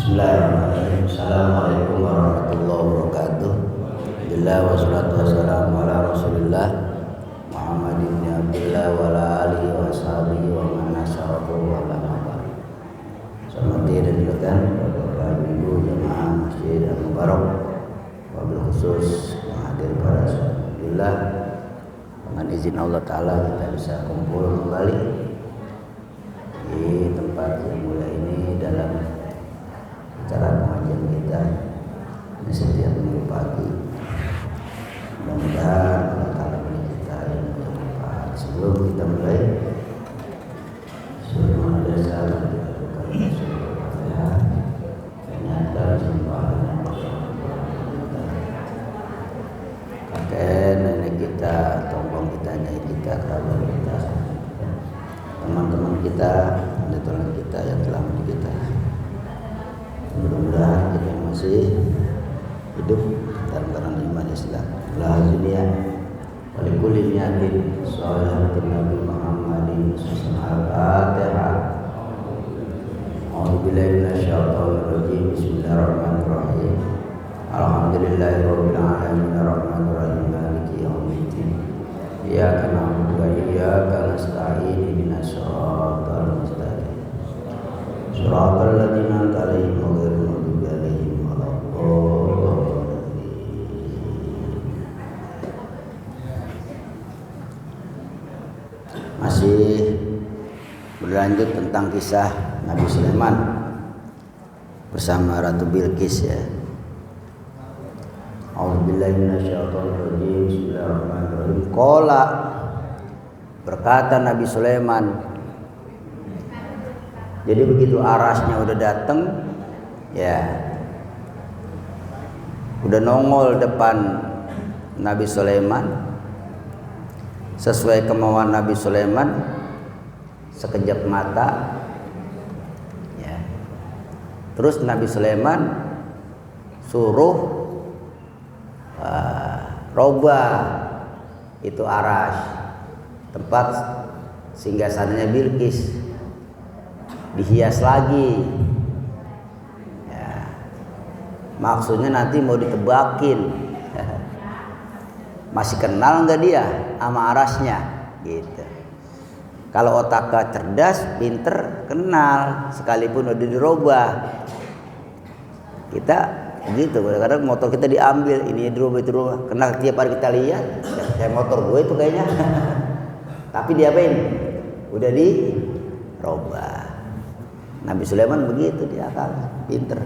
Bismillahirrahmanirrahim. Assalamualaikum warahmatullahi wabarakatuh. Alhamdulillah wassalatu wassalamu ala Rasulillah Muhammad ibn Abdullah wa ala alihi wa sahbihi wa man nasarahu wa ala mabar. Selamat dan dilakukan Bapak Ibu jemaah Masjid Al-Mubarak, wabil khusus yang hadir pada alhamdulillah dengan izin Allah Ta'ala kita bisa kumpul kembali di tempat yang mulia ini dalam acara pengajian kita ini setiap minggu pagi. Mudah-mudahan Allah Ta'ala beri kita yang bermanfaat. Sebelum kita mulai, sebelum biasa kita lakukan Al-Fatihah, ternyata sembahyang kakek nenek kita, tombong kita, nyai kita, kerabat kita, teman-teman kita, teman kita yang telah mendidik kita. Mudah-mudahan kita masih hidup dalam barang iman Islam. Alhamdulillah. Walikulli niyatin sholatul Nabi Muhammadin Al-Fatihah. A'udzubillahi minasyaitonir rajim. Bismillahirrahmanirrahim. Alhamdulillahirabbil alamin arrahmanir rahim maliki yaumiddin. Iyyaka na'budu wa iyyaka nasta'in ihdinas shiratal mustaqim. Shiratal ladzina an'amta 'alaihim ghairil maghdubi 'alaihim waladdallin. Masih berlanjut tentang kisah Nabi Sulaiman bersama Ratu Bilqis ya. A'udzubillahi minasyaitonir rajim. Bismillahirrahmanirrahim. Qala, berkata Nabi Sulaiman. Jadi begitu arasnya udah datang, ya, udah nongol depan Nabi Sulaiman, sesuai kemauan Nabi Sulaiman, sekejap mata, ya. Terus Nabi Sulaiman suruh robah itu aras, tempat singgasananya Bilqis, dihias lagi ya. Maksudnya nanti mau ditebakin masih kenal nggak dia sama arasnya gitu. Kalau otaknya cerdas, pinter, kenal sekalipun udah dirubah. Kita gitu, kadang-kadang motor kita diambil, ini dirubah itu dirubah, kenal tiap hari kita lihat kayak motor gue itu kayaknya tapi diapain? Udah dirubah. Nabi Sulaiman begitu, dia akal, pinter.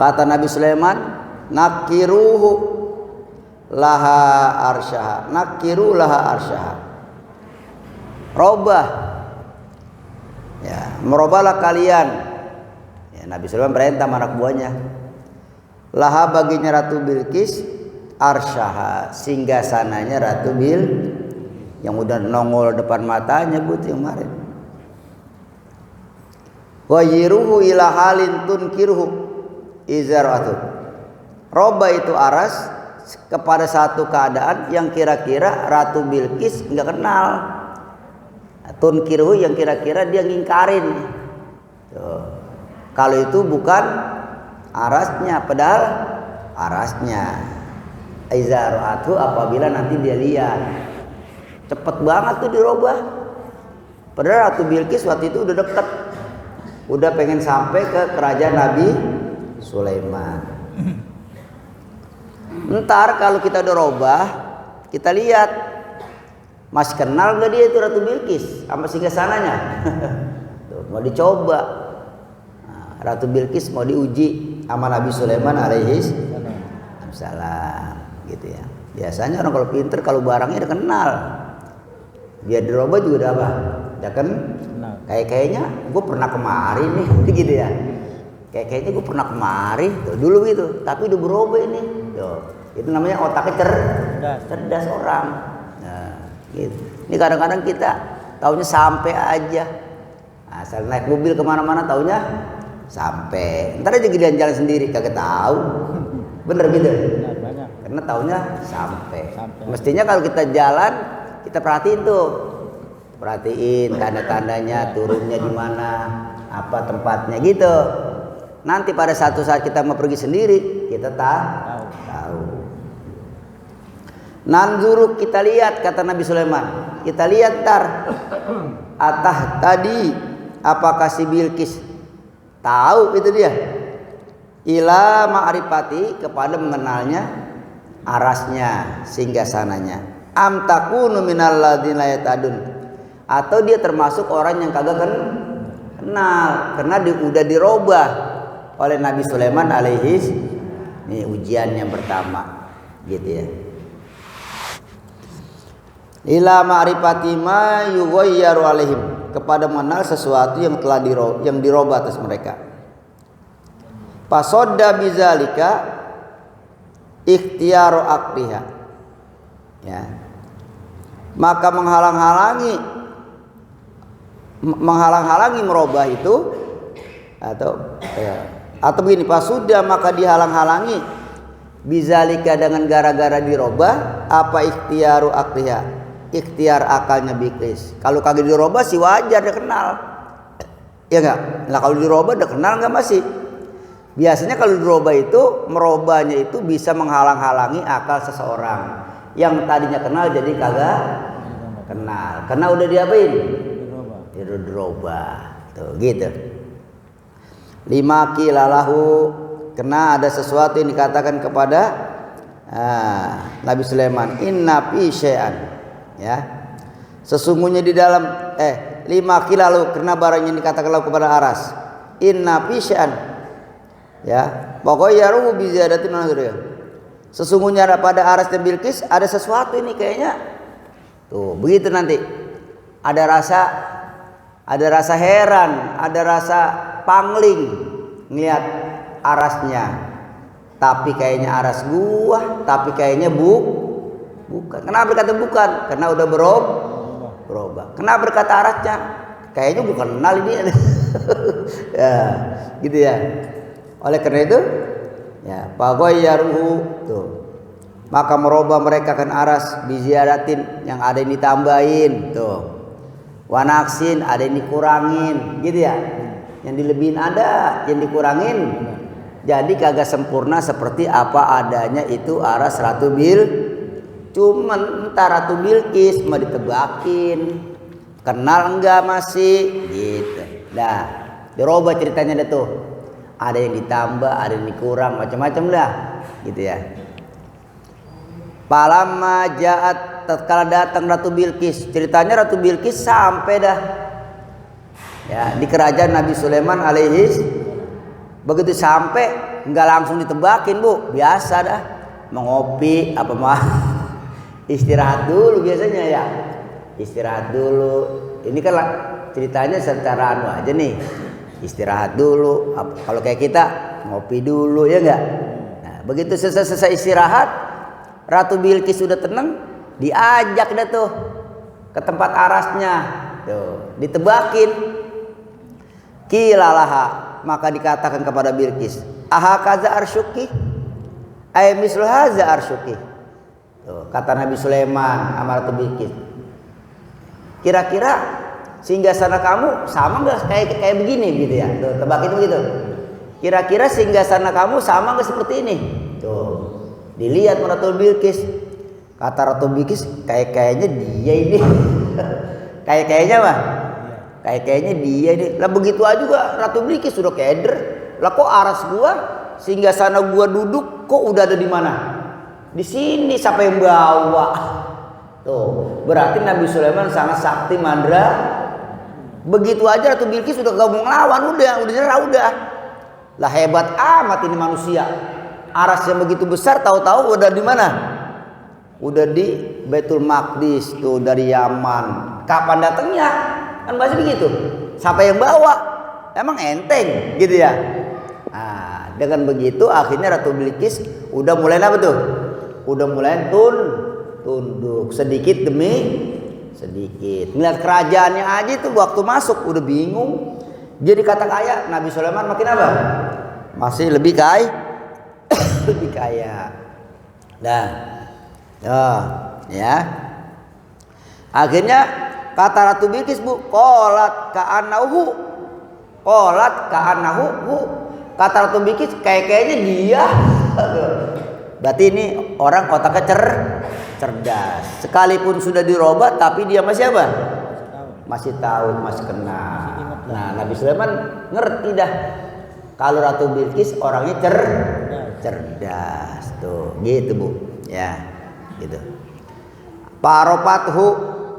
Kata Nabi Sulaiman, nakiruhu laha arsyaha, nakiru laha arsyaha. Robah, ya, merobahlah kalian. Ya, Nabi Sulaiman perintah anak buahnya. Laha baginya Ratu Bilqis arsyaha, singgasananya Ratu Bil yang udah nongol depan matanya buat yang kemarin. Wa yiruhu ila halin tunkirhu izaratu. Roba itu aras kepada satu keadaan yang kira-kira Ratu Bilqis enggak kenal. Tunkirhu yang kira-kira dia ngingkarin. Tuh. Kalau itu bukan arasnya, padahal arasnya. Izaratu apabila nanti dia lihat. Cepet banget tuh dirobah. Padahal Ratu Bilqis waktu itu udah deket, udah pengen sampai ke kerajaan Nabi Sulaiman. Ntar kalau kita udah robah, kita lihat masih kenal nggak dia itu Ratu Bilqis sama singgasananya. Tuh, mau dicoba. Nah, Ratu Bilqis mau diuji sama Nabi Sulaiman alaihi salam, gitu ya. Biasanya orang kalau pinter, kalau barangnya udah kenal, biar dirobah juga udah apa? Udah kan? Kayaknya gue pernah kemari nih, gitu ya. Kayaknya gue pernah kemari, tuh, dulu gitu. Tapi udah berubah ini, tuh. Itu namanya otaknya cerdas orang. Nah, gitu. Ini kadang-kadang kita taunya sampai aja. Asal naik mobil kemana-mana taunya sampai. Ntar aja giliran jalan sendiri kagak tahu. Bener gitu. Karena taunya sampai. Mestinya kalau kita jalan kita perhatiin tuh. Perhatiin tanda-tandanya, turunnya di mana, apa tempatnya gitu. Nanti pada satu saat kita mau pergi sendiri, kita tahu. Nanzuru, kita lihat, kata Nabi Sulaiman. Kita lihat tadi apakah si Bilqis tahu itu dia? Ila ma'rifati, kepada mengenalnya arasnya, singgasananya. Am takunu minal ladzina yatadun, atau dia termasuk orang yang kagak kenal karena udah dirubah oleh Nabi Sulaiman alaihi. Ini ujian yang pertama, gitu ya. Ila ma'rifati ma yughayyaru alaihim, kepada mengenal sesuatu yang telah dirubah atas mereka. Fasodda bizalika ikhtiyaru aqliha, ya, maka menghalang-halangi merubah itu, atau begini, fasudda, maka dihalang-halangi bizalika, dengan gara-gara dirubah apa ikhtiyaru aqliha, ikhtiar akalnya Bilqis. Kalau kagak dirubah sih wajar, dia kenal, ya enggak? Nah kalau dirubah udah kenal enggak masih? Biasanya kalau dirubah itu, merubahnya itu bisa menghalang-halangi akal seseorang yang tadinya kenal jadi kagak kenal, karena udah diapain? Dirubah. Tuh gitu. 5 kilalahu, karena ada sesuatu yang dikatakan kepada Nabi Sulaiman, inna fi syai'an, ya, sesungguhnya di dalam 5 kilalahu, karena barang yang dikatakan kepada aras, inna fi syai'an, ya, pokoknya ruhu bizadatin ya. Sesungguhnya pada aras dan Bilqis ada sesuatu ini kayaknya. Tuh, begitu nanti. Ada rasa heran, ada rasa pangling ngeliat arasnya. Tapi kayaknya aras gua, tapi kayaknya bukan. Kenapa berkata bukan? Karena udah berubah. Kenapa berkata arasnya? Kayaknya bukan kenal ini. Ya, gitu ya. Oleh karena itu, ya, faghayyaruhu, tuh, maka merubah mereka kan aras biziyadatin, yang ada yang ditambahin, tuh, wanaksin, ada yang dikurangin, gitu ya. Yang dilebihin ada, yang dikurangin, jadi kagak sempurna seperti apa adanya itu aras Ratu Cuman entar Ratu Bilqis mah ditebakin, kenal enggak masih, gitu. Dah, dirubah ceritanya dah tuh. Ada yang ditambah, ada yang dikurang, macam-macam lah, gitu ya. Palamma ja'at, tatkala datang Ratu Bilqis, ceritanya Ratu Bilqis sampai dah, ya, di kerajaan Nabi Sulaiman alaihi. Begitu sampai, nggak langsung ditebakin, Bu, biasa dah, mengopi apa mah, istirahat dulu biasanya, ya, istirahat dulu. Ini kan ceritanya secara anu aja nih. Istirahat dulu. Kalau kayak kita ngopi dulu, ya enggak? Nah, begitu selesai istirahat, Ratu Bilqis sudah tenang, diajak dah tuh ke tempat arasnya. Tuh, ditebakin. Kilalaha, maka dikatakan kepada Bilqis, ahakaza arsyuki? Ay mislu haza arsyuki. Tuh, kata Nabi Sulaiman sama Ratu Bilqis. Kira-kira singgasana kamu sama nggak kayak begini, gitu ya. Tuh, tebakin begitu. Kira-kira singgasana kamu sama nggak seperti ini? Tuh, dilihat Ratu Bilqis. Kata Ratu Bilqis, kayaknya dia ini. Kayaknya mah, kayaknya dia ini. Lah begitu aja juga Ratu Bilqis sudah keder. Lah kok aras gua, singgasana gua duduk, kok udah ada di mana? Di sini, siapa yang bawa? Tuh, berarti Nabi Sulaiman sangat sakti mandra. Begitu aja Ratu Bilqis sudah gabung lawan, udah nyerah, udah. Lah hebat amat ini manusia. Aras yang begitu besar, tahu-tahu udah di mana? Udah di Baitul Maqdis tuh, dari Yaman. Kapan datangnya? Kan masih begitu. Siapa yang bawa? Emang enteng, gitu ya. Nah, dengan begitu akhirnya Ratu Bilqis udah mulai apa tuh? Udah mulai tunduk sedikit demi sedikit. Ngeliat kerajaannya aja tuh waktu masuk udah bingung. Jadi kata kaya, Nabi Sulaiman makin apa? Masih lebih kaya. Lebih kaya. Nah, ya. Akhirnya kata Ratu Bilqis, Bu, qalat ka'annahu. Kata Ratu Bilqis kayaknya dia. Berarti ini orang otaknya cerdas. Sekalipun sudah dirubah tapi dia masih apa? Masih tahu, masih kenal. Nah, Nabi Sulaiman ngerti dah. Kalau Ratu Bilqis orangnya cerdas. Tuh, gitu Bu. Ya, gitu. Parofathu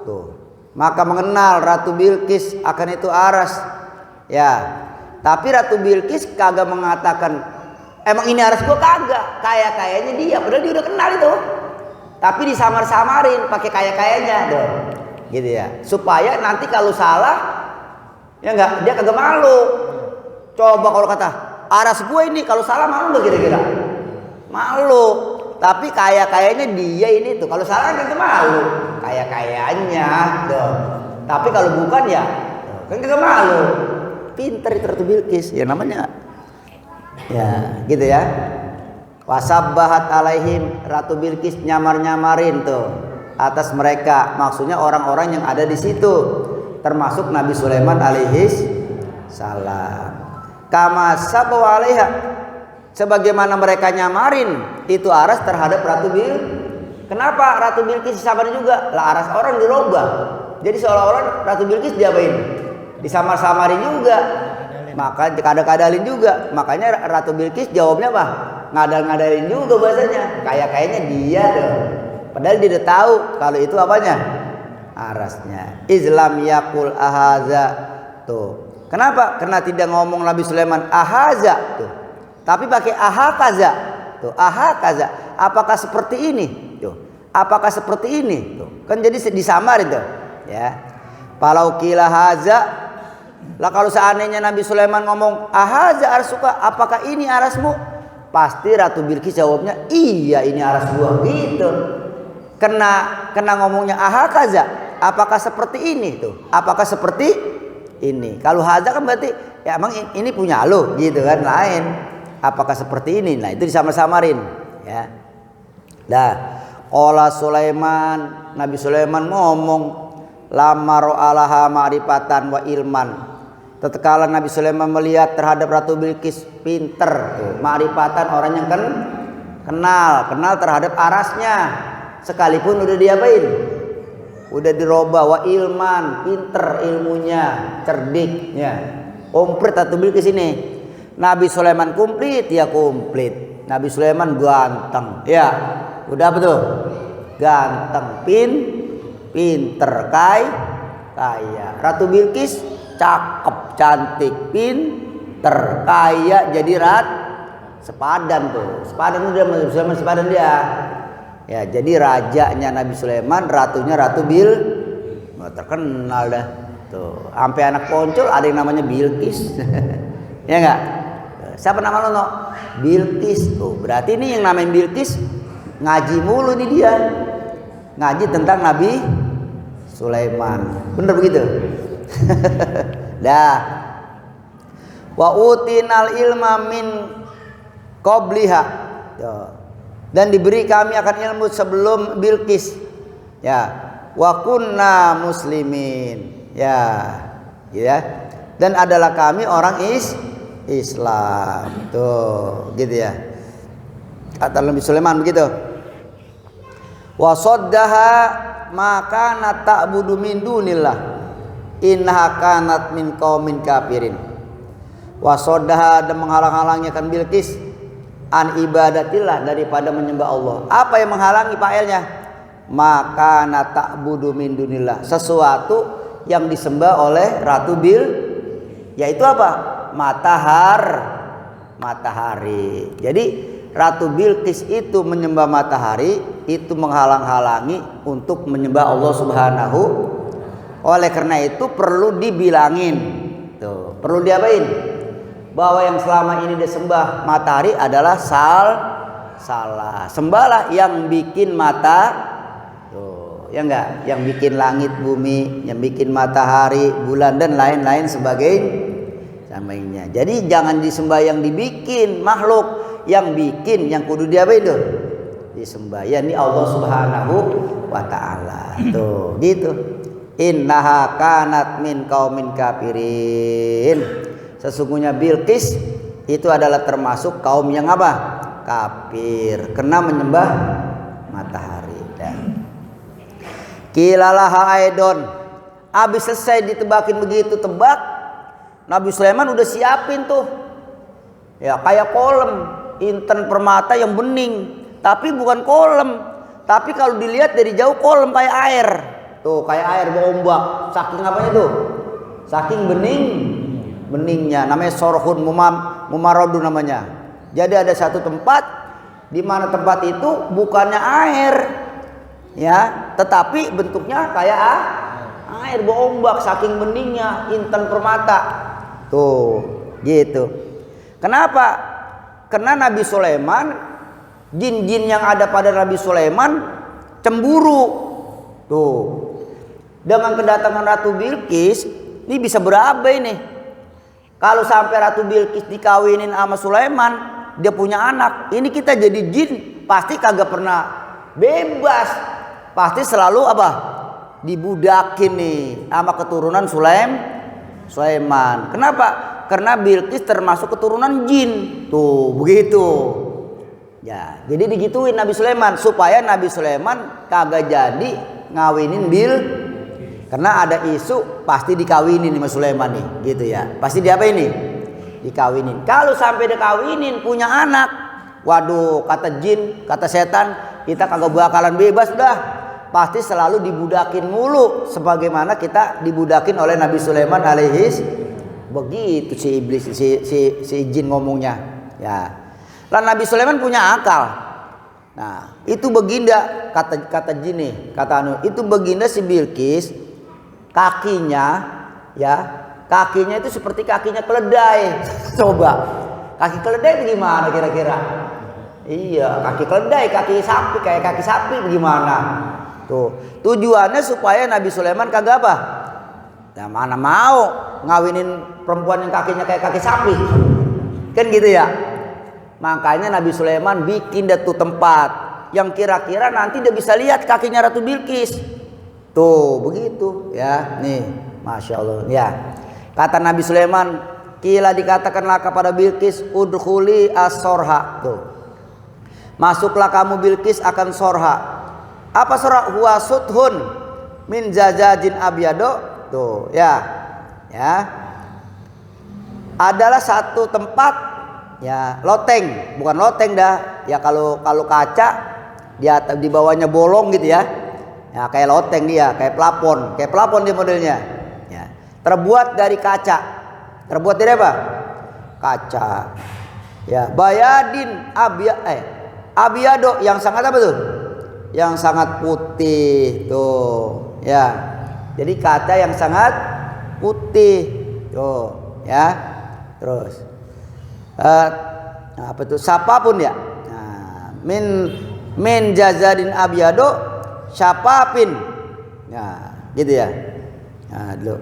tuh. Maka mengenal Ratu Bilqis akan itu aras. Ya. Tapi Ratu Bilqis kagak mengatakan emang ini aras gua, kagak. Kayaknya dia, padahal dia udah kenal itu. Tapi disamar-samarin pakai kayaknya dong. Gitu ya. Supaya nanti kalau salah ya enggak, dia kagak malu. Coba kalau kata aras gua ini, kalau salah malu enggak kira-kira? Malu. Tapi kayaknya dia ini tuh, kalau salah kan kagak malu. Kayaknya dong. Tapi kalau bukan ya kan kagak malu. Pinter itu Ratu Bilqis ya namanya. Ya, gitu ya. Wasabbahat alaihim, Ratu Bilqis nyamar-nyamarin tuh atas mereka. Maksudnya orang-orang yang ada di situ, termasuk Nabi Sulaiman alaihis salam. Kama sabu alaiha, sebagaimana mereka nyamarin itu aras terhadap Ratu Bilqis. Kenapa Ratu Bilqis disamarin juga? Lah aras orang dirubah. Jadi seolah-olah Ratu Bilqis diapain? Disamar-samarin juga, maka kadal-kadalin juga. Makanya Ratu Bilqis jawabnya apa? Ngadal-ngadalin juga bahasanya. Kayaknya dia dong. Padahal dia udah tahu kalau itu apanya? Arasnya. Islam yakul ahaza tuh. Kenapa? Karena tidak ngomong Nabi Sulaiman ahaza tuh, tapi pakai ahakaza tuh. Ahakaza. Apakah seperti ini? Tuh. Apakah seperti ini? Tuh. Kan jadi disamarin tuh. Ya. Palau kila haza. Lah kalau seandainya Nabi Sulaiman ngomong ahaza arsuka, apakah ini arasmu? Pasti Ratu Bilqis jawabnya iya ini aras gua gitu. Kena ngomongnya ahakaza, apakah seperti ini tuh? Apakah seperti ini? Kalau haza kan berarti ya emang ini punya lo gitu kan, lain. Apakah seperti ini? Nah itu disamar-samarin ya. Dah qala Sulaiman, Nabi Sulaiman ngomong lama ro'alaha ma'rifatan wa ilman. Tatkala Nabi Sulaiman melihat terhadap Ratu Bilqis pinter tuh, ma'rifatan orang yang kenal terhadap arasnya, sekalipun udah diapain? Udah dirubah. Wa ilman, pinter ilmunya, cerdik ya. Komplit Ratu Bilqis ini. Nabi Sulaiman komplit, ya komplit. Nabi Sulaiman ganteng. Ya, udah apa tuh? Ganteng, pinter, kaya. Ratu Bilqis cakep, cantik, pinter, kaya, jadi sepadan tuh. Sepadan udah Nabi Sulaiman, sepadan dia. Ya, jadi rajanya Nabi Sulaiman, ratunya Ratu Bilqis. Terkenal dah. Tuh, sampai anak poncol ada yang namanya Bilqis. Ya enggak? Siapa nama lo, no? Bilqis tuh. Berarti ini yang namanya Bilqis ngaji mulu nih dia. Ngaji tentang Nabi Sulaiman. Bener begitu? Dah. Wa utinal ilma min qabliha. Dan diberi kami akan ilmu sebelum Bilqis. Ya. Wa kunna muslimin. Ya. Ya. Dan adalah kami orang Islam. Tuh, gitu ya. Kata Nabi Sulaiman begitu. Wa saddaha ma kana ta'budu min dunillah innaha kanat min qaumin kafirin. Wa saddaha, dan menghalang-halangnya kan Bilqis an ibadatillah, daripada menyembah Allah. Apa yang menghalangi Pak-nya? Maka na ta'budu min dunillah, sesuatu yang disembah oleh Ratu yaitu apa? Matahari. Jadi Ratu Bilqis itu menyembah matahari, itu menghalang-halangi untuk menyembah Allah Subhanahu. Oleh karena itu perlu dibilangin, tuh, perlu diapain? Bahwa yang selama ini disembah matahari adalah salah. Sembahlah yang bikin mata, tuh, ya enggak? Yang bikin langit bumi, yang bikin matahari, bulan dan lain-lain sebagainya. Jadi jangan disembah yang dibikin makhluk. Yang bikin, yang kudu diapain tuh? Disembah. Ya ini Allah Subhanahu wa ta'ala. Tuh, gitu. Innaha kanat min qaumin kafirin. Sesungguhnya Bilqis itu adalah termasuk kaum yang apa? Kafir, karena menyembah matahari. Kilalaha aidon, habis selesai ditebakin begitu tebak, Nabi Sulaiman udah siapin tuh, ya kayak kolam inten permata yang bening, tapi bukan kolam, tapi kalau dilihat dari jauh kolam kayak air, tuh kayak air berombak, saking apanya tuh, saking beningnya, namanya sorhun mumarodu namanya. Jadi ada satu tempat di mana tempat itu bukannya air, ya, tetapi bentuknya kayak air berombak, saking beningnya intan permata. Tuh, gitu. Kenapa? Karena Nabi Sulaiman, jin-jin yang ada pada Nabi Sulaiman cemburu. Tuh. Dengan kedatangan Ratu Bilqis, ini bisa berabai nih. Kalau sampai Ratu Bilqis dikawinin sama Sulaiman, dia punya anak, ini kita jadi jin pasti kagak pernah bebas, pasti selalu apa? Dibudakin nih sama keturunan Sulaiman. Kenapa? Karena Bilqis termasuk keturunan jin. Tuh, begitu. Ya, jadi digituin Nabi Sulaiman supaya Nabi Sulaiman kagak jadi ngawinin karena ada isu pasti dikawinin sama Sulaiman nih, gitu ya. Pasti diapa ini? Dikawinin. Kalau sampai dikawinin punya anak, waduh, kata jin, kata setan, kita kagak bakalan bebas dah. Pasti selalu dibudakin mulu sebagaimana kita dibudakin oleh Nabi Sulaiman alaihis. Begitu si iblis, si jin ngomongnya, ya. Lah Nabi Sulaiman punya akal. Nah, itu baginda, kata jin nih, kata itu baginda si Bilqis, kakinya, ya, kakinya itu seperti kakinya keledai. Coba, kaki keledai itu gimana kira-kira? Iya, kaki keledai, kaki sapi, kayak kaki sapi bagaimana? Tuh, tujuannya supaya Nabi Sulaiman kagak apa? Ya mana mau ngawinin perempuan yang kakinya kayak kaki sapi. Kan gitu ya. Makanya Nabi Sulaiman bikin datu tempat yang kira-kira nanti dia bisa lihat kakinya Ratu Bilqis. Tuh, begitu ya. Nih, Masya Allah ya. Kata Nabi Sulaiman, kila dikatakanlah kepada Bilqis, udkhuli as-sorha. Tuh. Masuklah kamu Bilqis akan sorha. Apa sorha? Huwa sudhun min jajajin abyado. Tuh, ya. Ya. Adalah satu tempat, ya, loteng, bukan loteng dah. Ya kalau kaca di bawahnya bolong gitu ya. Ya kayak loteng dia, kayak plafon dia modelnya. Ya. Terbuat dari kaca. Terbuat dari apa? Kaca. Ya, bayadin abyado yang sangat apa tuh? Yang sangat putih tuh, ya. Jadi kaca yang sangat putih tuh, ya. Terus apa tuh? Siapapun ya. Nah, min jazadin abyado syapapin. Nah, gitu ya. Nah, dulu.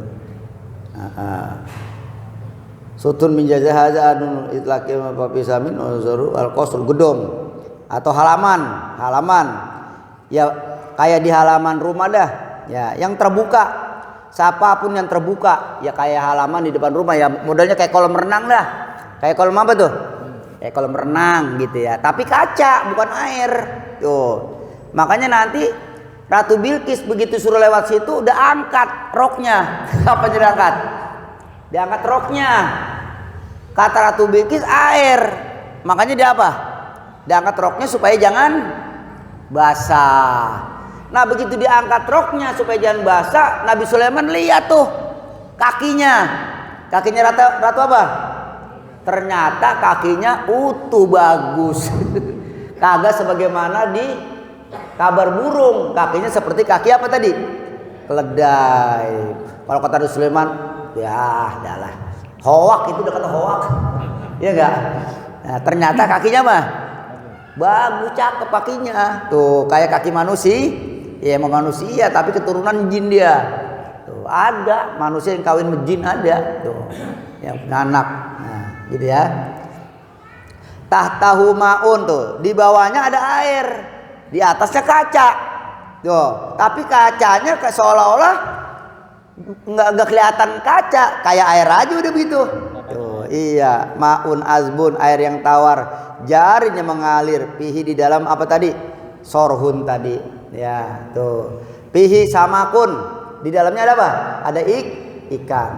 Sutun min jazahaza adun itlaqi ma pisamin uzuru al-qasr gedung atau halaman. Ya kayak di halaman rumah dah. Ya, yang terbuka. Siapapun yang terbuka, ya kayak halaman di depan rumah ya, modelnya kayak kolam renang dah. Kayak kolam apa tuh? Kayak kolam renang gitu ya. Tapi kaca, bukan air. Tuh. Makanya nanti Ratu Bilqis begitu suruh lewat situ udah angkat roknya. Apa jadi angkat? Diangkat roknya. Kata Ratu Bilqis air. Makanya dia apa? Diangkat roknya supaya jangan basah. Nah begitu diangkat roknya supaya jangan basah, Nabi Sulaiman lihat tuh kakinya ratu apa? Ternyata kakinya utuh bagus. Kagak sebagaimana di kabar burung, kakinya seperti kaki apa tadi? Keledai. Kalau kata Nabi Sulaiman, ya adalah hoak, itu udah kata hoak. Iya enggak? Nah, ternyata kakinya mah bagus, cakep kakinya. Tuh kayak kaki manusia. Ya emang manusia tapi keturunan jin dia. Tuh, ada manusia yang kawin sama jin ada. Tuh, yang punya anak. Nah, gitu ya. Tahtahu maun tuh, di bawahnya ada air. Di atasnya kaca. Tuh, tapi kacanya seolah-olah nggak kelihatan kaca, kayak air aja udah begitu. Tuh, Iya, maun azbun, air yang tawar, jarinya mengalir, fihi di dalam apa tadi? Sorhun tadi. Ya, tuh. Fihi samakun, di dalamnya ada apa? Ada ikan.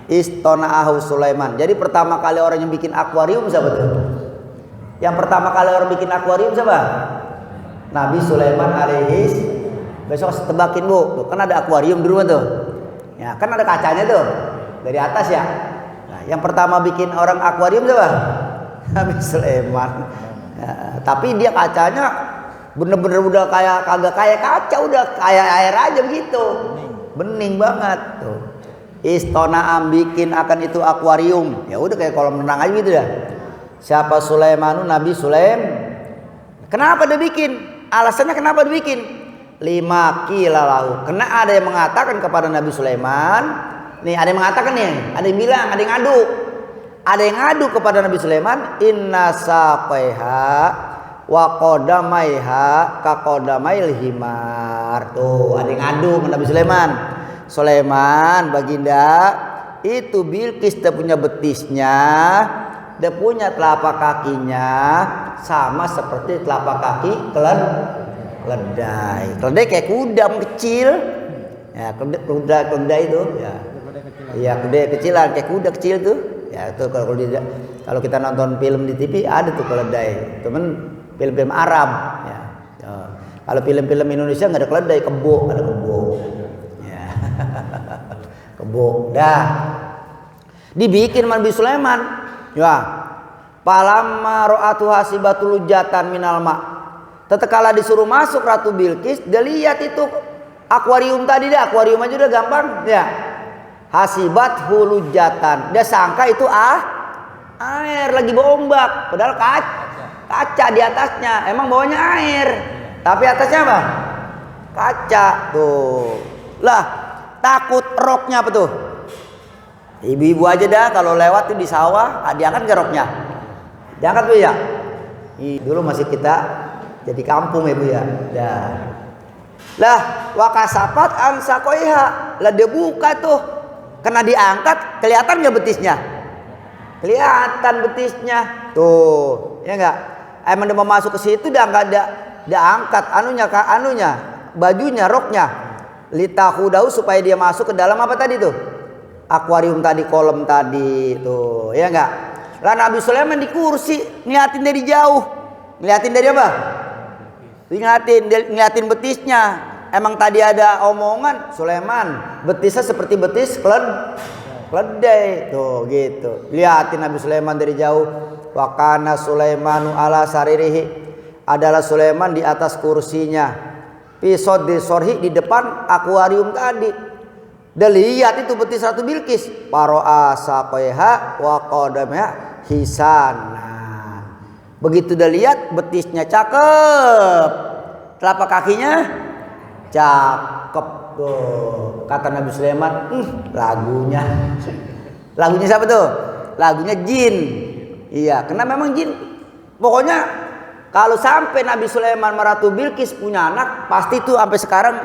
Istona'ahu Sulaiman. Jadi pertama kali orang yang bikin akuarium siapa tuh? Yang pertama kali orang bikin akuarium siapa? Nabi Sulaiman alaihis. Besok tebakin bu, tuh, kan ada akuarium di rumah tuh. Ya, kan ada kacanya tuh dari atas ya. Nah, yang pertama bikin orang akuarium siapa? Nabi Sulaiman. Ya, tapi dia kacanya bener-bener udah kayak kagak kayak kaca, udah kayak air aja begitu. Bening banget tuh. Istona'am bikin akan itu akuarium. Ya udah kayak kolam renang aja gitu ya. Siapa Sulaimanu? Nabi Sulaim. Kenapa dia bikin? Alasannya kenapa dia bikin? 5 kilalahu. Karena ada yang mengatakan kepada Nabi Sulaiman. Nih ada yang mengatakan nih, ada yang bilang, ada yang ngadu. Ada yang ngadu kepada Nabi Sulaiman, inna saqaiha wa qadamaiha ka qadamail himar. Tuh, ada yang ngadu kepada Nabi Sulaiman. Sulaiman, baginda, itu Bilqis dia punya betisnya, dia punya telapak kakinya sama seperti telapak kaki keledai. Keledai kayak kuda kecil. Ya, kuda itu ya. Iya, kuda kecilan kayak kuda kecil tuh. Ya, itu kalau kita nonton film di TV ada tuh keledai. Cuman film-film Arab ya. Kalau film-film Indonesia nggak ada keledai, kebo, ada kebo. Ya. Kebo. Dah. Dibikin Nabi Sulaiman. Ya. Palamma ra'atu hasibatul jatan minal ma. Tatkala disuruh masuk Ratu Bilqis, dia lihat itu akuarium tadi dah, akuarium aja udah gampang ya. Hasibat hulujatan. Dia sangka itu air lagi berombak, padahal kaca di atasnya. Emang bawahnya air. Tapi atasnya apa? Kaca. Tuh. Lah, takut roknya apa tuh? Ibu-ibu aja dah kalau lewat tuh di sawah, diangkat ke roknya. Diangkat tuh ya. Dulu masih kita jadi kampung ya Bu ya. Dah. Lah, wakasafat ansaqaiha. Lah dia buka tuh. Kena diangkat, kelihatan nggak betisnya? Kelihatan betisnya. Tuh, ya enggak? Emang dia mau masuk ke situ dia enggak ada, dia angkat anunya, bajunya, roknya. Litahudau supaya dia masuk ke dalam apa tadi tuh? Akuarium tadi, kolam tadi tuh, ya enggak? Lah Nabi Sulaiman di kursi, ngeliatin dari jauh. Ngeliatin dari apa? Ngeliatin betisnya. Emang tadi ada omongan Sulaiman betisnya seperti betis keledai tuh gitu. Lihatin Nabi Sulaiman dari jauh. Wa kana Sulaimanu ala saririhi, adalah Sulaiman di atas kursinya. Pisod di sorhi, di depan akuarium tadi. Dia lihat itu betis Ratu Bilqis. Paro'a saqaiha wa qadamaha hisana. Begitu dia lihat betisnya cakep, telapak kakinya cakep tuh. Kata Nabi Sulaiman, lagunya siapa tuh? Lagunya jin. Iya, karena memang jin. Pokoknya kalau sampai Nabi Sulaiman Ratu Bilqis punya anak, pasti tuh sampai sekarang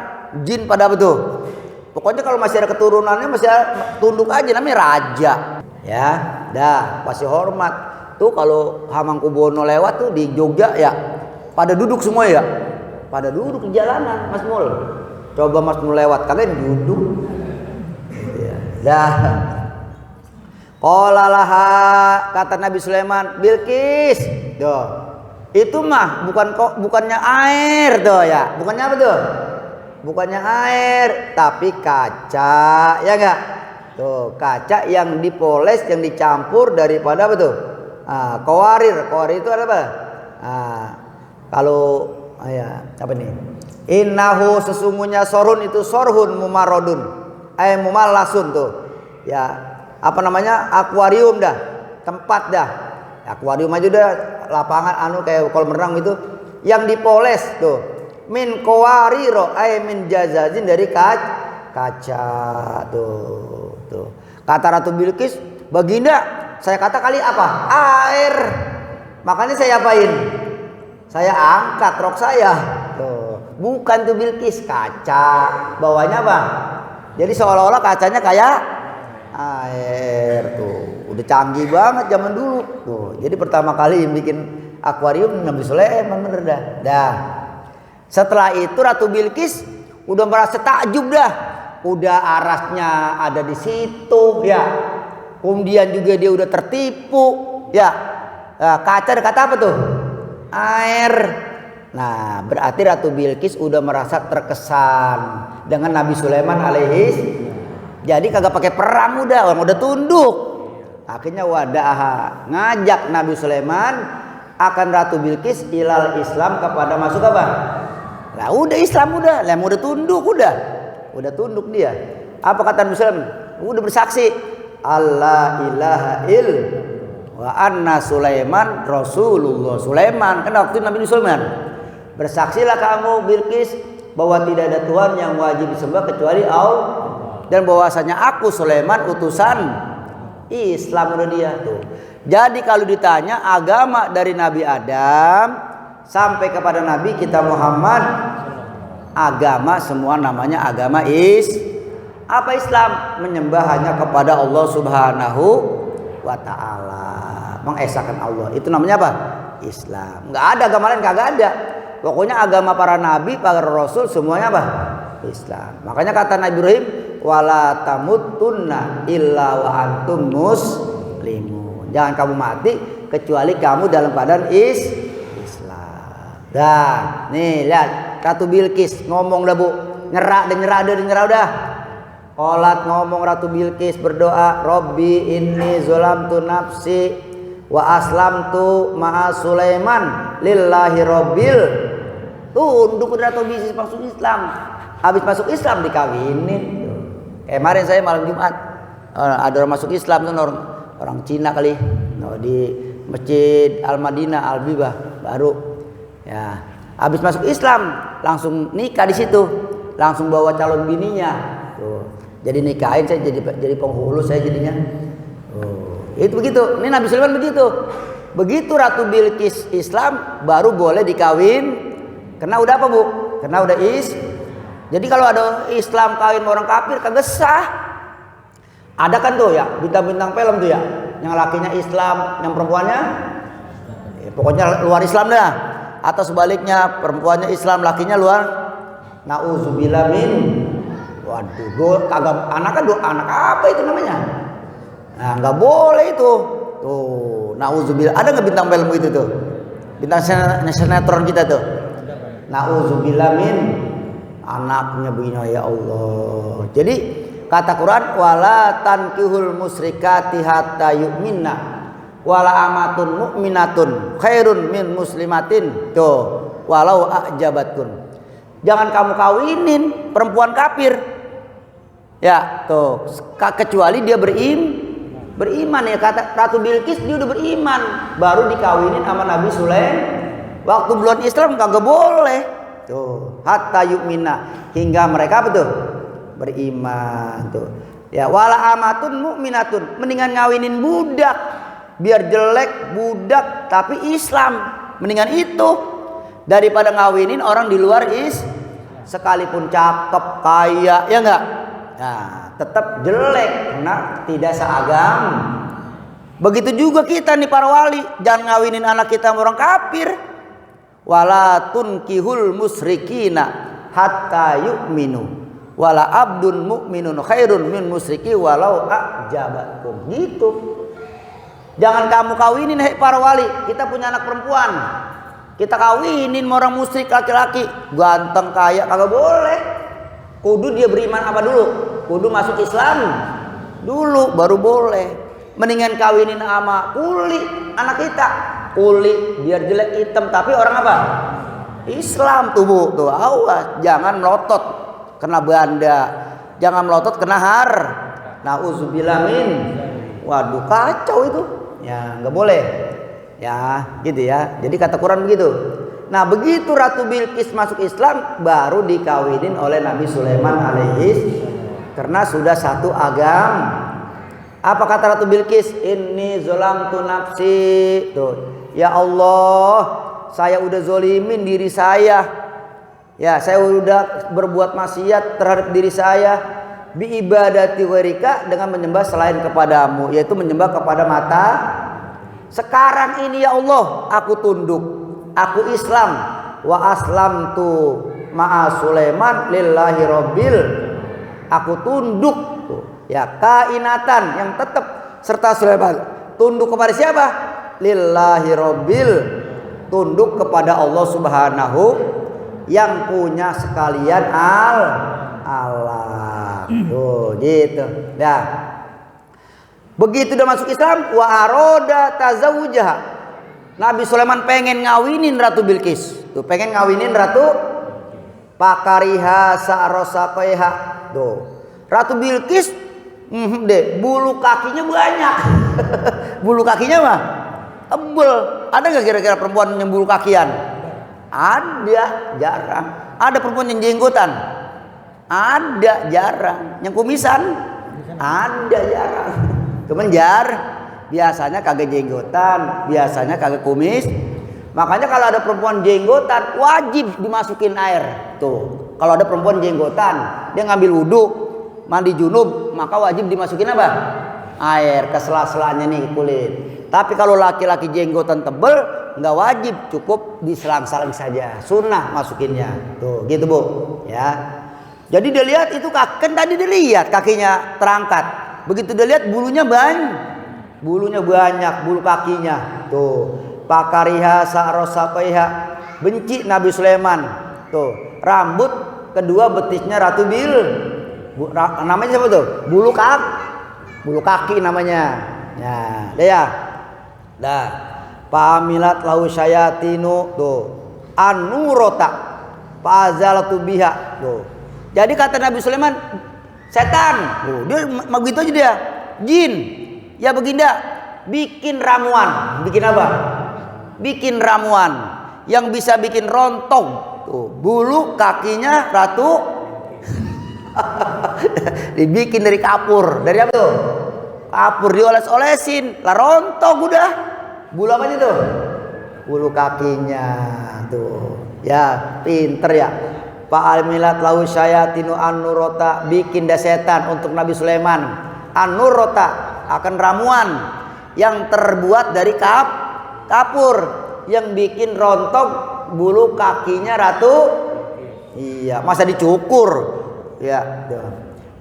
jin pada apa tuh? Pokoknya kalau masih ada keturunannya masih tunduk aja, namanya raja. Ya, dah pasti hormat. Tuh kalau Hamengkubuwono lewat tuh di Jogja ya, pada duduk semua ya. Pada duduk di jalanan, Mas Mul. Coba Mas Mul lewat, kalian duduk. Ya. Dah. Qala laha, kata Nabi Sulaiman, Bilqis. Tuh. Itu mah bukannya air tuh ya. Bukannya apa tuh? Bukannya air, tapi kaca, ya enggak? Tuh, kaca yang dipoles, yang dicampur daripada apa tuh? Qawarir. Qawarir itu apa? Kalau ya, apa nih? Innahu, sesungguhnya sorun itu sorhun mumarodun. Mumallasun tuh. Ya, apa namanya? Akuarium dah. Tempat dah. Akuarium aja udah lapangan kayak kolam renang itu yang dipoles tuh. Min qawariro min jazazin, dari kaca tuh. Kata Ratu Bilqis, baginda, saya kata kali apa? Air. Makanya saya apain? Saya angkat rok saya. Tuh. Bukan tuh Bilqis, kaca. Bawahnya apa? Jadi seolah-olah kacanya kayak air tuh. Udah canggih banget zaman dulu. Tuh, jadi pertama kali yang bikin akuarium Nabi Sulaiman, bener dah. Dah. Setelah itu Ratu Bilqis udah merasa takjub dah. Udah arasnya ada di situ ya. Kemudian juga dia udah tertipu ya. Nah, kaca ada kata apa tuh? Air. Nah, berarti Ratu Bilqis udah merasa terkesan dengan Nabi Sulaiman alaihis. Jadi kagak pakai perang udah, orang udah tunduk. Akhirnya wadah ngajak Nabi Sulaiman akan Ratu Bilqis ilal Islam kepada masuk apa? Lah udah Islam udah, lah udah tunduk udah tunduk dia. Apa kata Nabi Sulaiman? Udah bersaksi Allah ilaha il wa anna Sulaiman Rasulullah. Sulaiman kan waktu Nabi Sulaiman. Bersaksilah kamu Bilqis bahwa tidak ada Tuhan yang wajib disembah kecuali Allah dan bahwasanya aku Sulaiman utusan Islam udah dia tuh. Jadi kalau ditanya agama dari Nabi Adam sampai kepada Nabi kita Muhammad, agama semua namanya agama apa Islam? Menyembah hanya kepada Allah Subhanahu wa taala, mengesahkan Allah. Itu namanya apa? Islam. Enggak ada agama lain, kagak ada. Pokoknya agama para nabi, para rasul semuanya apa? Islam. Makanya kata Nabi Ibrahim, wala tamutunna illa wa antum muslimun. Jangan kamu mati kecuali kamu dalam keadaan Islam. Dah, nih lihat Ratu Bilqis ngomong dah Bu, nyerah dah. Qolat ngomong Ratu Bilqis berdoa, Robbi inni zolamtu nafsi wa aslamtu ma'a Sulaiman lillahi robbil. Tunduk Ratu Bilqis masuk Islam. Habis masuk Islam dikawinin. Kemarin saya malam Jumat ada orang masuk Islam tuh orang Cina kali di Masjid Al Madinah Al Bibah baru. Ya, habis masuk Islam langsung nikah di situ. Langsung bawa calon bininya. Tuh. Jadi nikahin saya jadi penghulu saya jadinya. Itu begitu. Ini Nabi Sulaiman begitu. Begitu Ratu Bilqis Islam baru boleh dikawin. Karena udah apa Bu? Karena udah Jadi kalau ada Islam kawin orang kafir kagak sah. Ada kan tuh ya bintang-bintang film tuh ya, yang lakinya Islam, yang perempuannya pokoknya luar Islam dah. Atau sebaliknya perempuannya Islam, lakinya luar. Nauzubillah min. Waduh, kagak anak apa itu namanya? Nah, nggak boleh itu. Tuh, nauzubillah. Ada nggak bintang film itu tuh? Bintang sinetron kita tuh. Nauzubillah min. Anaknya begini ya Allah. Jadi kata Quran wala tankihul musyrikati hatta yu'minna wala amatun mu'minatun khairun min muslimatin. Tuh, walau a'jabatkun. Jangan kamu kawinin perempuan kafir. Ya, tuh, kecuali dia beriman ya, kata Ratu Bilqis dia udah beriman baru dikawinin sama Nabi Sulaiman. Waktu belum Islam kagak boleh. Tuh, hatta yu'mina hingga mereka apa tuh? Beriman tuh. Ya, wala amatun mu'minatun, mendingan ngawinin budak biar jelek budak tapi Islam, mendingan itu daripada ngawinin orang di luar sekalipun cakep kaya ya enggak? Nah, tetap jelek karena tidak seagama. Begitu juga kita nih para wali, jangan ngawinin anak kita sama orang kafir. Wala tunkihul musyrikina hatta yu'minu wala abdun mu'minun khairun min musyriki walau a'jabakum. Gitu. Jangan kamu kawinin para wali. Kita punya anak perempuan, kita kawinin orang musyrik laki-laki, ganteng kaya kagak boleh. Kudu dia beriman apa dulu? Kudu masuk Islam dulu baru boleh. Mendingan kawinin sama kuli anak kita. Kuli biar jelek hitam tapi orang apa? Islam tuh Bu. Tuh awas, jangan melotot kena banda, jangan melotot kena har. Nauzubillah min. Waduh kacau itu. Ya nggak boleh. Ya gitu ya. Jadi kata Quran begitu. Nah begitu Ratu Bilqis masuk Islam baru dikawinin oleh Nabi Sulaiman alaihis karena sudah satu agama. Apa kata Ratu Bilqis? Inni zolamtu nafsi. Tuh. Ya Allah, saya udah zolimin diri saya. Ya, saya udah berbuat maksiat terhadap diri saya. bi ibadati ghairika, dengan menyembah selain kepadamu, yaitu menyembah kepada mata. Sekarang ini ya Allah, aku tunduk, aku Islam, wa aslamtu ma'a Sulaiman lillahi rabbil, aku tunduk ya kainatan yang tetap serta Sulaiman tunduk kepada siapa? Lillahi rabbil, tunduk kepada Allah Subhanahu yang punya sekalian alam. Tuh gitu. Nah, begitu udah masuk Islam, wa aroda tazawujaha, Nabi Sulaiman pengen ngawinin Ratu Bilqis. Tuh, pengen ngawinin Ratu Pakariha sa'rosaqaiha. Tuh, Ratu Bilqis deh, bulu kakinya banyak. Bulu kakinya mah tebel. Ada gak kira-kira perempuan yang bulu kakian? Ada, jarang. Ada perempuan yang jenggotan? Ada, jarang. Yang kumisan? Ada, jarang. Cuman biasanya kagak jenggotan, biasanya kagak kumis. Makanya kalau ada perempuan jenggotan wajib dimasukin air. Tuh, kalau ada perempuan jenggotan, dia ngambil wudhu, mandi junub, maka wajib dimasukin apa? Air ke sela-selanya nih kulit. Tapi kalau laki-laki jenggotan tebel nggak wajib, cukup diselang-selang saja, sunnah masukinnya. Tuh gitu Bu ya. Jadi dia lihat itu kan tadi dia lihat kakinya terangkat, begitu dia lihat bulunya banyak, bulu kakinya. Tuh, Pakariha sa'rosaqaiha, benci Nabi Sulaiman. Tuh, rambut kedua betisnya Ratu namanya siapa tuh? Bulu kaki namanya. Nah, deh ya. Dah. Pamilat lahu syayatinu tuh. Anurota fazalatu biha tuh. Jadi kata Nabi Sulaiman, setan. Tuh, dia begitu aja dia. Jin. Ya Baginda, bikin ramuan. Bikin apa? Bikin ramuan yang bisa bikin rontok tuh bulu kakinya Ratu. Dibikin dari kapur. Dari apa tuh? Kapur dioles-olesin, lah rontok udah. Bulu apa itu? Bulu kakinya tuh. Ya, pinter ya. Fa'almilat lahu syayatinu an-nurota, bikin dah setan untuk Nabi Sulaiman. An-nurota, akan ramuan yang terbuat dari kapur yang bikin rontok bulu kakinya Ratu. Iya, masa dicukur? Ya,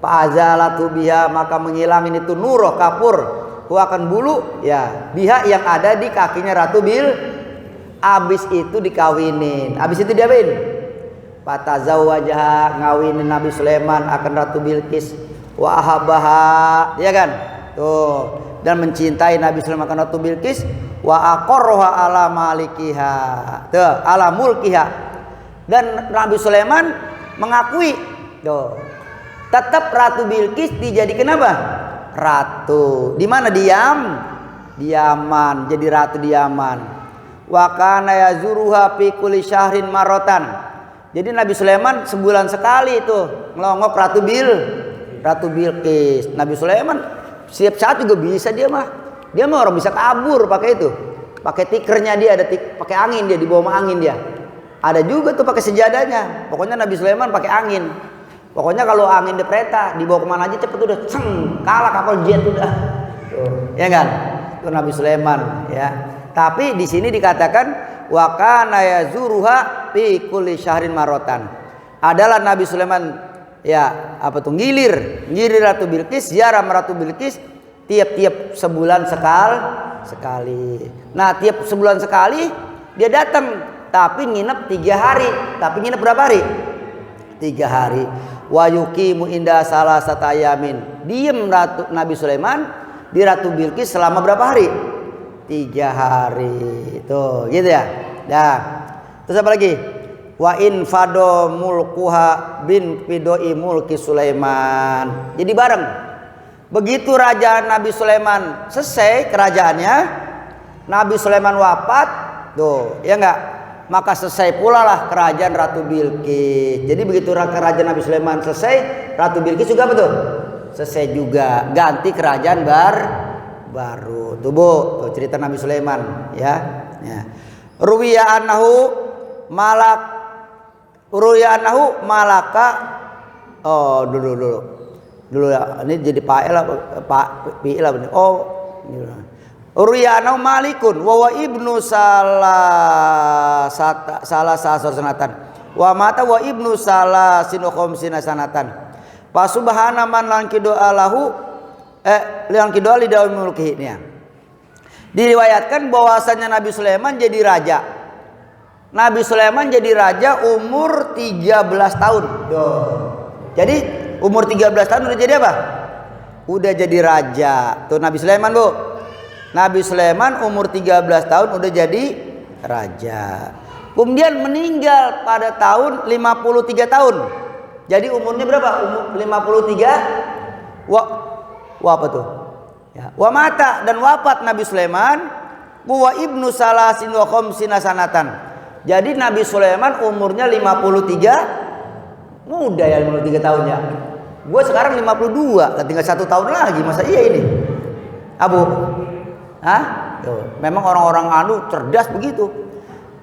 fa'azalatu biha, maka menghilangin itu nuroh kapur, akan bulu ya biha yang ada di kakinya Ratu Abis itu dikawinin, abis itu diapain? Fatazawwajaha, ngawinin Nabi Sulaiman akan Ratu Bilqis, wa ahabaha, ya kan? Tuh, dan mencintai Nabi Sulaiman akan Ratu Bilqis, wa aqarraha ala malikiha, tuh, ala mulkiha, dan Nabi Sulaiman mengakui, tuh, tetap Ratu Bilqis dijadikan apa? Ratu. Di mana di Yaman, jadi ratu di Yaman. Wa kana yazuruha fi kulli syahrin maratan. Jadi Nabi Sulaiman sebulan sekali itu ngelongok Ratu Bilqis. Nabi Sulaiman setiap saat juga bisa dia mah. Dia mah orang bisa kabur pakai itu. Pakai tikernya dia, ada pakai angin dia, dibawa sama angin dia. Ada juga tuh pakai sejadahnya. Pokoknya Nabi Sulaiman pakai angin. Pokoknya kalau angin depreta dibawa kemana aja cepet udah kalah kapal jet udah. Tuh, ya kan? Itu Nabi Sulaiman ya. Tapi di sini dikatakan wa kana yazuruha fi kulli syahrin maratan. Adalah Nabi Sulaiman ya apa tuh ngilir Ratu Bilqis, ziarah Ratu Bilqis tiap-tiap sebulan sekali. Nah, tiap sebulan sekali dia datang, tapi nginep 3 hari. Tapi nginep berapa hari? 3 hari. Wa yuqimu inda salasata ayamin. Diem Nabi Sulaiman di Ratu Bilqis selama berapa hari? 3 hari. Tuh, gitu ya. Nah, terus apa lagi? Wa in fado mulkuha bin fidoi mulki Sulaiman. Jadi bareng. Begitu raja Nabi Sulaiman selesai kerajaannya, Nabi Sulaiman wafat, tuh, ya enggak? Maka selesai pula lah kerajaan Ratu Bilqis. Jadi begitu kerajaan Nabi Sulaiman selesai, Ratu Bilqis juga betul selesai juga, ganti kerajaan baru. Tuh Bu, tuh cerita Nabi Sulaiman ya. Ruwiya annahu malaka. Oh, dulu. Dulu ya, ini jadi fa'il apa nih? Oh, Uriyana Malikun wa ibnu salah sanatan. Wa mata wa ibnu salah sinukhamsina sanatan. Fa subhana man lan kidoa lahu liang kidoa lidawi mulkihi. Diriwayatkan bahwasanya Nabi Sulaiman jadi raja. Nabi Sulaiman jadi raja umur 13 tahun. Jadi umur 13 tahun udah jadi apa? Udah jadi raja. Tuh Nabi Sulaiman, Bu. Nabi Sulaiman umur 13 tahun udah jadi raja. Kemudian meninggal pada tahun 53 tahun. Jadi umurnya berapa? Umur 53. Wa apa tuh? Ya, wa mata dan wafat Nabi Sulaiman wa ibnu salasin wa khamsina sanatan. Jadi Nabi Sulaiman umurnya 53, muda ya 53 tahun ya. Gue sekarang 52, tinggal 1 tahun lagi, masa iya ini? Abu, hah? Tuh, memang orang-orang cerdas begitu.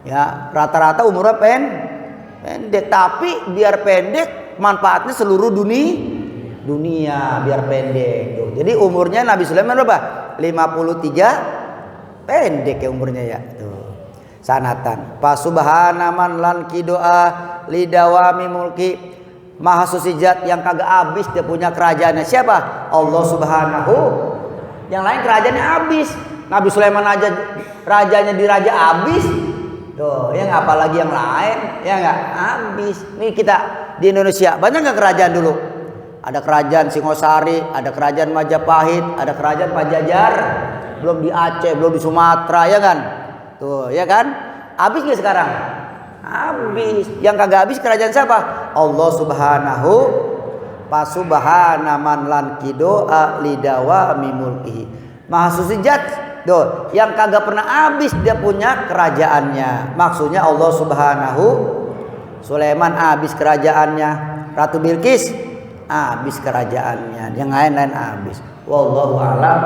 Ya, rata-rata umurnya pendek, tapi biar pendek manfaatnya seluruh dunia biar pendek. Tuh. Jadi umurnya Nabi Sulaiman berapa? 53, pendek ya umurnya ya. Tuh. Sanatan. Fa subhana man lan kidoa lidawami mulki. Maha suci zat yang kagak habis dia punya kerajaannya. Siapa? Allah Subhanahu. Yang lain kerajaannya habis. Nabi Sulaiman aja rajanya diraja habis. Tuh, yang apalagi yang lain ya enggak habis. Nih kita di Indonesia banyak enggak kerajaan dulu? Ada kerajaan Singosari, ada kerajaan Majapahit, ada kerajaan Pajajar, belum di Aceh, belum di Sumatera ya kan? Tuh, ya kan? Habis enggak sekarang? Habis. Yang kagak habis kerajaan siapa? Allah Subhanahu. Fa subhana man lan kidoa lidawami mulkihi. Maha suci zat. Tuh, yang kagak pernah habis dia punya kerajaannya. Maksudnya Allah Subhanahu. Sulaiman habis kerajaannya. Ratu Bilqis habis kerajaannya. Yang lain-lain habis. Wallahu a'lam.